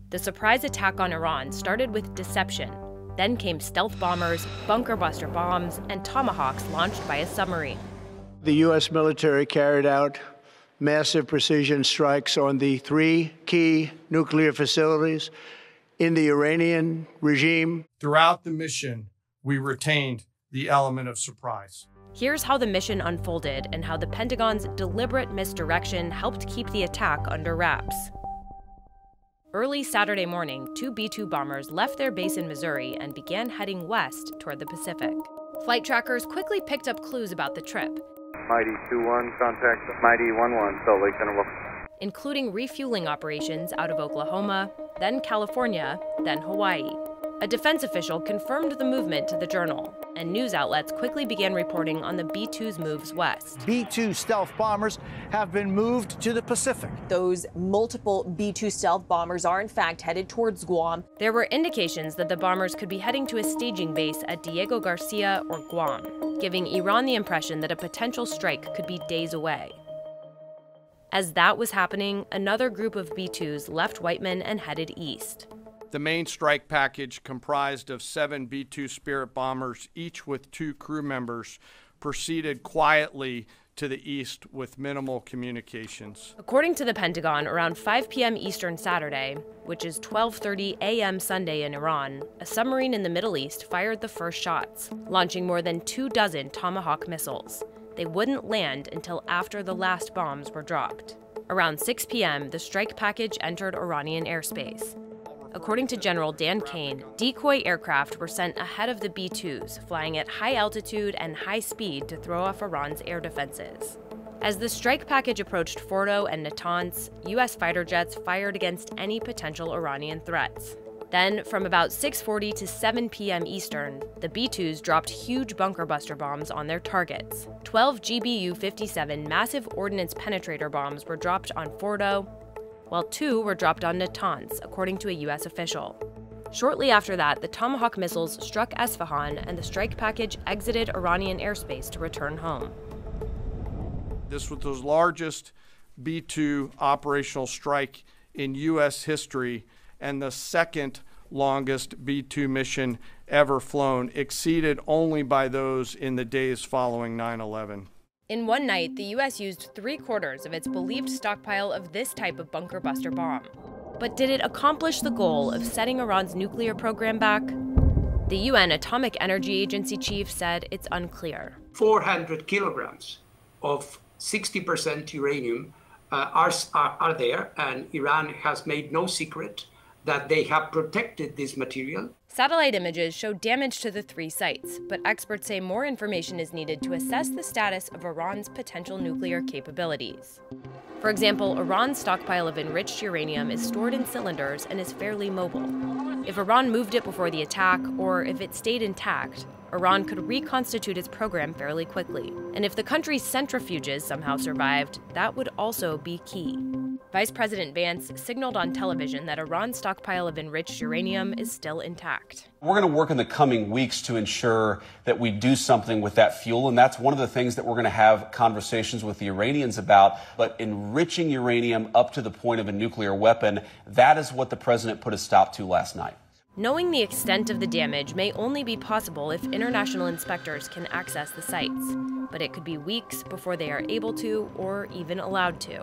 The surprise attack on Iran started with deception. Then came stealth bombers, bunker buster bombs, and tomahawks launched by a submarine. The U.S. military carried out massive precision strikes on the 3 key nuclear facilities in the Iranian regime. Throughout the mission, we retained the element of surprise. Here's how the mission unfolded and how the Pentagon's deliberate misdirection helped keep the attack under wraps. Early Saturday morning, 2 B-2 bombers left their base in Missouri and began heading west toward the Pacific. Flight trackers quickly picked up clues about the trip, Mighty 2-1, contact Mighty 1-1, Salt Lake Center. including refueling operations out of Oklahoma, then California, then Hawaii. A defense official confirmed the movement to the Journal, and news outlets quickly began reporting on the B-2's moves west. B-2 stealth bombers have been moved to the Pacific. Those multiple B-2 stealth bombers are in fact headed towards Guam. There were indications that the bombers could be heading to a staging base at Diego Garcia or Guam, giving Iran the impression that a potential strike could be days away. As that was happening, another group of B-2s left Whiteman and headed east. The main strike package, comprised of 7 B-2 Spirit bombers, each with 2 crew members, proceeded quietly to the east with minimal communications. According to the Pentagon, around 5 p.m. Eastern Saturday, which is 12:30 a.m. Sunday in Iran, a submarine in the Middle East fired the first shots, launching more than 24 Tomahawk missiles. They wouldn't land until after the last bombs were dropped. Around 6 p.m., the strike package entered Iranian airspace. According to General Dan Kane, decoy aircraft were sent ahead of the B-2s, flying at high altitude and high speed to throw off Iran's air defenses. As the strike package approached Fordow and Natanz, U.S. fighter jets fired against any potential Iranian threats. Then, from about 6:40 to 7 p.m. Eastern, the B-2s dropped huge bunker buster bombs on their targets. 12 GBU-57 massive ordnance penetrator bombs were dropped on Fordow, while 2 were dropped on Natanz, according to a U.S. official. Shortly after that, the Tomahawk missiles struck Isfahan, and the strike package exited Iranian airspace to return home. This was the largest B-2 operational strike in U.S. history and the second longest B-2 mission ever flown, exceeded only by those in the days following 9/11. In one night, the U.S. used 3/4 of its believed stockpile of this type of bunker buster bomb. But did it accomplish the goal of setting Iran's nuclear program back? The UN Atomic Energy Agency chief said it's unclear. 400 kilograms of 60% uranium are there, and Iran has made no secret that they have protected this material. Satellite images show damage to the 3 sites, but experts say more information is needed to assess the status of Iran's potential nuclear capabilities. For example, Iran's stockpile of enriched uranium is stored in cylinders and is fairly mobile. If Iran moved it before the attack, or if it stayed intact, Iran could reconstitute its program fairly quickly. And if the country's centrifuges somehow survived, that would also be key. Vice President Vance signaled on television that Iran's stockpile of enriched uranium is still intact. We're going to work in the coming weeks to ensure that we do something with that fuel, and that's one of the things that we're going to have conversations with the Iranians about. But enriching uranium up to the point of a nuclear weapon, that is what the president put a stop to last night. Knowing the extent of the damage may only be possible if international inspectors can access the sites, but it could be weeks before they are able to or even allowed to.